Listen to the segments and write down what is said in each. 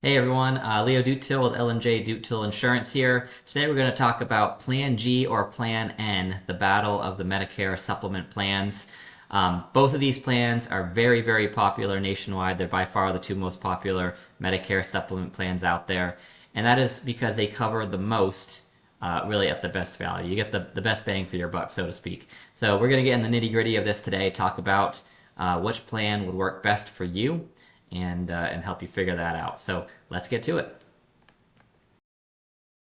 Hey everyone, Leo Dutil with L&J Dutil Insurance here. Today we're going to talk about Plan G or Plan N, the battle of the Medicare supplement plans. Both of these plans are very, very popular nationwide. They're by far the two most popular Medicare supplement plans out there, and that is because they cover the most, really at the best value. You get the best bang for your buck, so to speak. So we're going to get in the nitty gritty of this today, talk about which plan would work best for you and help you figure that out. So let's get to it.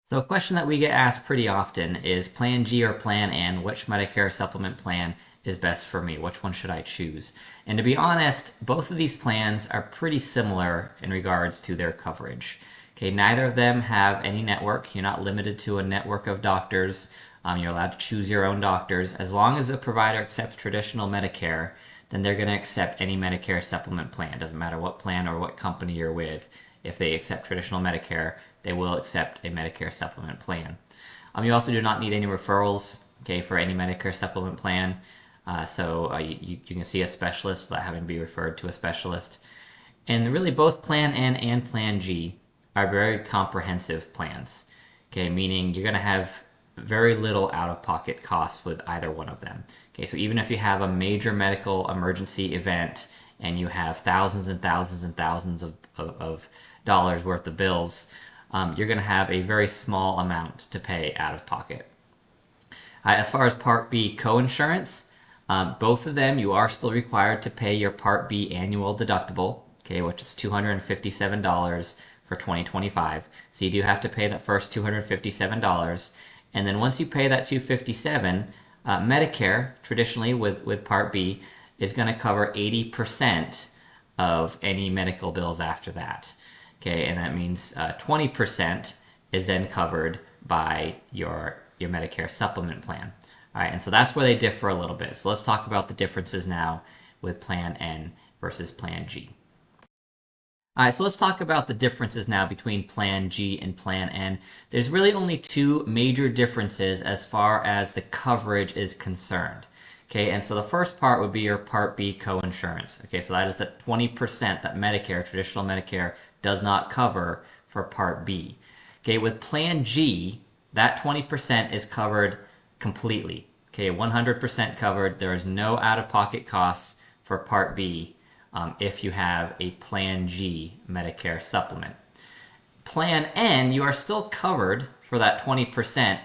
So a question that we get asked pretty often is Plan G or Plan N, which Medicare supplement plan is best for me? Which one should I choose? And to be honest, both of these plans are pretty similar in regards to their coverage. Okay, neither of them have any network. You're not limited to a network of doctors. You're allowed to choose your own doctors. As long as the provider accepts traditional Medicare, then they're going to accept any Medicare supplement plan. Doesn't matter what plan or what company you're with. If they accept traditional Medicare, they will accept a Medicare supplement plan. You also do not need any referrals, okay, for any Medicare supplement plan. You can see a specialist without having to be referred to a specialist. And really, both Plan N and Plan G are very comprehensive plans, okay, meaning you're going to have very little out-of-pocket costs with either one of them. Okay, so even if you have a major medical emergency event and you have thousands and thousands and thousands of dollars worth of bills, you're going to have a very small amount to pay out of pocket. As far as Part B coinsurance, both of them you are still required to pay your Part B annual deductible, okay, which is $257 for 2025. So you do have to pay that first $257, and then once you pay that $257, Medicare traditionally with Part B is going to cover 80% of any medical bills after that. Okay, and that means 20% is then covered by your Medicare supplement plan. All right, and so that's where they differ a little bit. So let's talk about the differences now with Plan N versus Plan G. All right, so let's talk about the differences now between Plan G and Plan N. There's really only two major differences as far as the coverage is concerned. Okay, and so the first part would be your Part B coinsurance. Okay, so that is the 20% that Medicare, traditional Medicare, does not cover for Part B. Okay, with Plan G, that 20% is covered completely. Okay, 100% covered. There is no out-of-pocket costs for Part B if you have a Plan G Medicare supplement. Plan N, you are still covered for that 20%,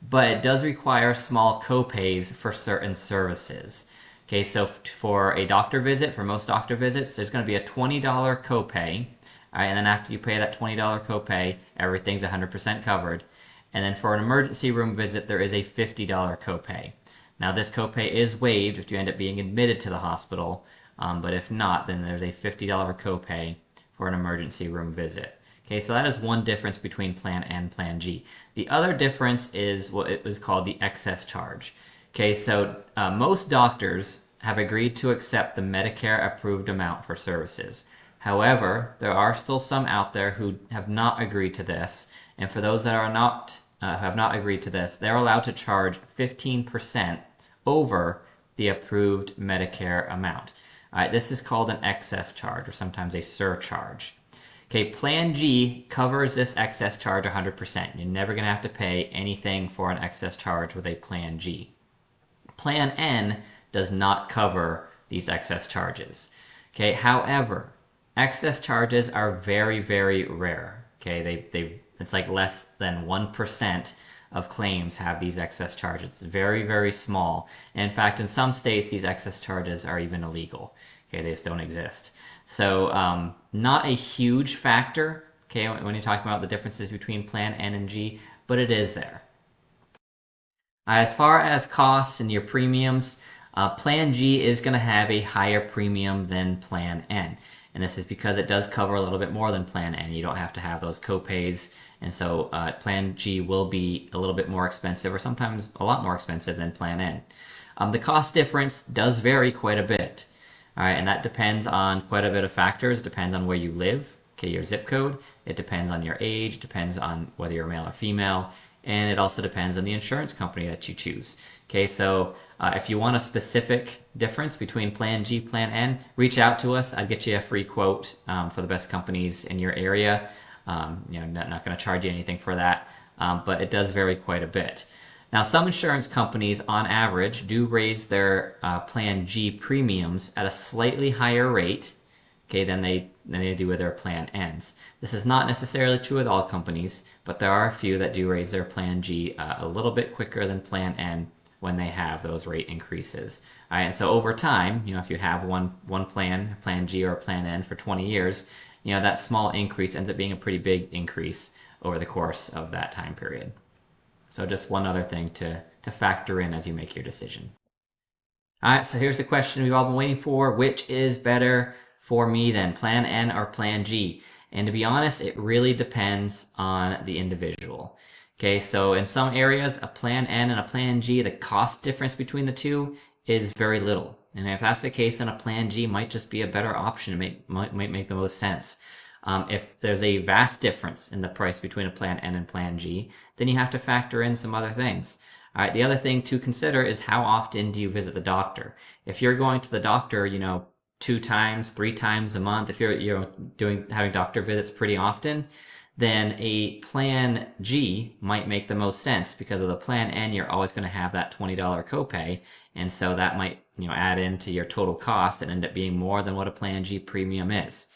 but it does require small copays for certain services. Okay, so for a doctor visit, for most doctor visits, there's going to be a $20 copay. All right, and then after you pay that $20 copay, everything's 100% covered. And then for an emergency room visit, there is a $50 copay. Now, this copay is waived if you end up being admitted to the hospital, but if not, then there's a $50 copay for an emergency room visit. Okay, so that is one difference between Plan N and Plan G. The other difference is what it was called the excess charge. Okay, so most doctors have agreed to accept the Medicare approved amount for services. However, there are still some out there who have not agreed to this, and for those that are not who have not agreed to this, they're allowed to charge 15% over the approved Medicare amount. This is called an excess charge or sometimes a surcharge. Okay, Plan G covers this excess charge 100%. You're never going to have to pay anything for an excess charge with a Plan G. Plan N does not cover these excess charges. Okay, however, excess charges are very, very rare. Okay, it's like less than 1% of claims have these excess charges. It's very, very small. And in fact, in some states, these excess charges are even illegal. Okay, they just don't exist. So not a huge factor, okay, when you're talking about the differences between Plan N and G, but it is there. As far as costs and your premiums, Plan G is going to have a higher premium than Plan N. And this is because it does cover a little bit more than Plan N. You don't have to have those copays. And so Plan G will be a little bit more expensive or sometimes a lot more expensive than Plan N. The cost difference does vary quite a bit. All right, and that depends on quite a bit of factors. It depends on where you live, okay, your zip code. It depends on your age. It depends on whether you're male or female. and it also depends on the insurance company that you choose. Okay, so if you want a specific difference between Plan G, Plan N, reach out to us. I'd get you a free quote for the best companies in your area. Not going to charge you anything for that, but it does vary quite a bit. Now, some insurance companies, on average, do raise their Plan G premiums at a slightly higher rate, okay, than they do with their Plan Ns. This is not necessarily true with all companies, but there are a few that do raise their Plan G a little bit quicker than Plan N when they have those rate increases. All right, and so over time, if you have one Plan G or Plan N for 20 years, that small increase ends up being a pretty big increase over the course of that time period. So just one other thing to factor in as you make your decision. All right, so here's the question we've all been waiting for. Which is better for me then, Plan N or Plan G? And to be honest, it really depends on the individual. Okay, so in some areas, a Plan N and a Plan G, the cost difference between the two is very little. And if that's the case, then a Plan G might just be a better option. It might make the most sense. If there's a vast difference in the price between a Plan N and Plan G, then you have to factor in some other things. All right, the other thing to consider is how often do you visit the doctor? If you're going to the doctor, 2 times, 3 times a month, if you're having doctor visits pretty often, then a Plan G might make the most sense because of the Plan N, you're always going to have that $20 copay, and so that might add into your total cost and end up being more than what a Plan G premium is.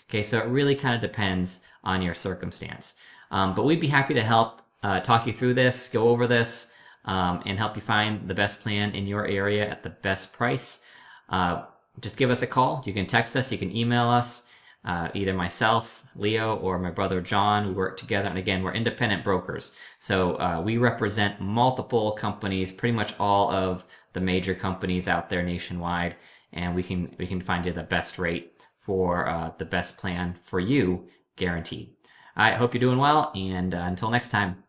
Okay, so it really kind of depends on your circumstance. But we'd be happy to help talk you through this, go over this, and help you find the best plan in your area at the best price. Just give us a call. You can text us. You can email us. Either myself, Leo, or my brother John. We work together. And again, we're independent brokers. So we represent multiple companies, pretty much all of the major companies out there nationwide. And we can find you the best rate for the best plan for you, guaranteed. I hope you're doing well, and until next time.